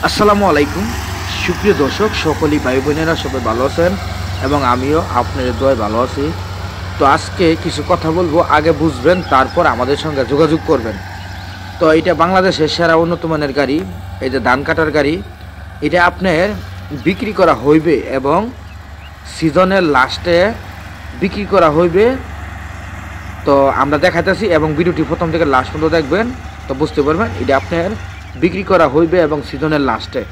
আসসালামু আলাইকুম সুপ্রিয় দর্শক, সকলেই ভাই বোনেরা সবাই ভালো আছেন এবং আমিও আপনাদের দোয়ায় ভালো আছি। তো আজকে কিছু কথা বলবো, আগে বুঝবেন তারপর আমাদের সঙ্গে যোগাযোগ করবেন। তো এটা বাংলাদেশের সেরা উন্নত মানের গাড়ি, এই যে ধান কাটার গাড়ি, এটা আপনার বিক্রি করা হইবে এবং সিজনের লাস্টে বিক্রি করা হইবে। তো আমরা দেখাতেছি এবং ভিডিওটি প্রথম থেকে লাস্ট পর্যন্ত দেখবেন, তো বুঝতে পারবেন এটা আপনার বিক্রি করা হইবে এবং সিজনের লাস্টে।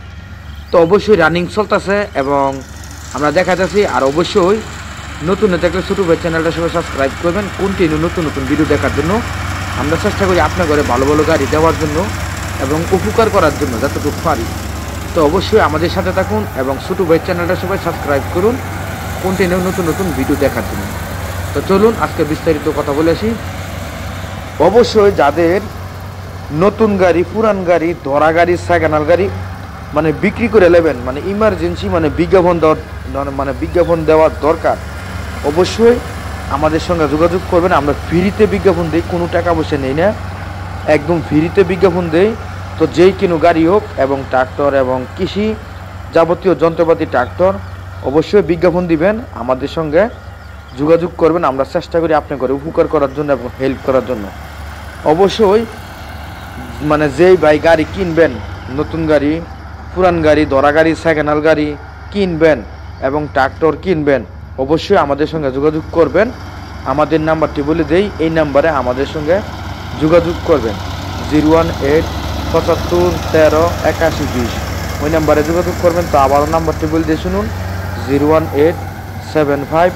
তো অবশ্যই রানিং চলতেছে এবং আমরা দেখাতেছি। আর অবশ্যই নতুন দেখলে ছোটো ভাই চ্যানেলটা সবাই সাবস্ক্রাইব করবেন, কন্টিনিউ নতুন নতুন ভিডিও দেখার জন্য। আমরা চেষ্টা করি আপনার ঘরে ভালো ভালো গাড়ি দেওয়ার জন্য এবং উপকার করার জন্য যতটুকু পারি। তো অবশ্যই আমাদের সাথে থাকুন এবং ছোটো ভাই চ্যানেলটা সবাই সাবস্ক্রাইব করুন, কন্টিনিউ নতুন নতুন ভিডিও দেখার জন্য। তো চলুন আজকে বিস্তারিত কথা বলে আসি। অবশ্যই যাদের নতুন গাড়ি, পুরান গাড়ি, ধরা গাড়ি, সেকেন্ড গাড়ি মানে বিক্রি করে নেবেন, মানে ইমার্জেন্সি, মানে বিজ্ঞাপন দেওয়ার দরকার, অবশ্যই আমাদের সঙ্গে যোগাযোগ করবেন। আমরা ফ্রিতে বিজ্ঞাপন দিই, কোনো টাকা পয়সা নেই না, একদম ফ্রিতে বিজ্ঞাপন দেই। তো যেই কোনো গাড়ি হোক এবং ট্রাক্টর এবং কৃষি যাবতীয় যন্ত্রপাতি, ট্রাক্টর, অবশ্যই বিজ্ঞাপন দিবেন, আমাদের সঙ্গে যোগাযোগ করবেন। আমরা চেষ্টা করি আপনার করে উপকার করার জন্য এবং হেল্প করার জন্য। অবশ্যই মানে যেই ভাই গাড়ি কিনবেন, নতুন গাড়ি, পুরান গাড়ি, ধরা গাড়ি, সেকেন্ড গাড়ি কিনবেন এবং ট্রাক্টর কিনবেন, অবশ্যই আমাদের সঙ্গে যোগাযোগ করবেন। আমাদের নাম্বারটি বলে দেই, এই নাম্বারে আমাদের সঙ্গে যোগাযোগ করবেন 018 75 13 81 20, ওই নাম্বারে যোগাযোগ করবেন। তো আবারও নাম্বারটি বলে দিয়ে শুনুন 018 75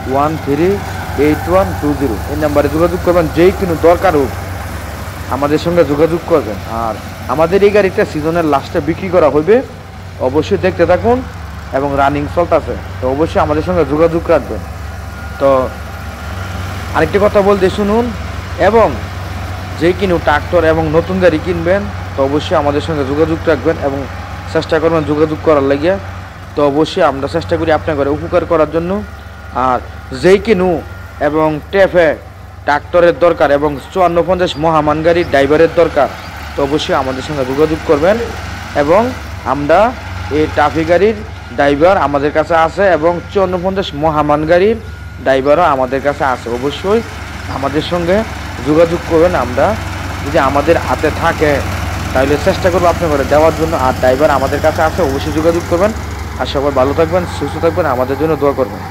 13 8120, এই নাম্বারে যোগাযোগ করবেন। যেই কোনো দরকার হোক আমাদের সঙ্গে যোগাযোগ করবেন। আর আমাদের এই গাড়িটা সিজনের লাস্টে বিক্রি করা হইবে, অবশ্যই দেখতে থাকুন এবং রানিং চলতেছে, তো অবশ্যই আমাদের সঙ্গে যোগাযোগ রাখবেন। তো আরেকটি কথা বলতে শুনুন, এবং যে কিনো ট্রাক্টর এবং নতুন গাড়ি কিনবেন, তো অবশ্যই আমাদের সঙ্গে যোগাযোগ রাখবেন এবং চেষ্টা করবেন যোগাযোগ করার লাগিয়ে। তো অবশ্যই আমরা চেষ্টা করি আপনার ঘরে উপকার করার জন্য। আর যেই কিনো এবং টেফে ট্রাক্টরের দরকার এবং 5450 মহামান গাড়ির ড্রাইভারের দরকার, তো অবশ্যই আমাদের সঙ্গে যোগাযোগ করবেন। এবং আমরা এই টাফি গাড়ির ড্রাইভার আমাদের কাছে আছে এবং 5450 মহামান গাড়ির ড্রাইভারও আমাদের কাছে আছে, অবশ্যই আমাদের সঙ্গে যোগাযোগ করবেন। আমরা যদি আমাদের হাতে থাকে তাহলে চেষ্টা করবো আপনার ঘরে দেওয়ার জন্য। আর ড্রাইভার আমাদের কাছে আছে, অবশ্যই যোগাযোগ করবেন। আর সবাই ভালো থাকবেন, সুস্থ থাকবেন, আমাদের জন্য দোয়া করবেন।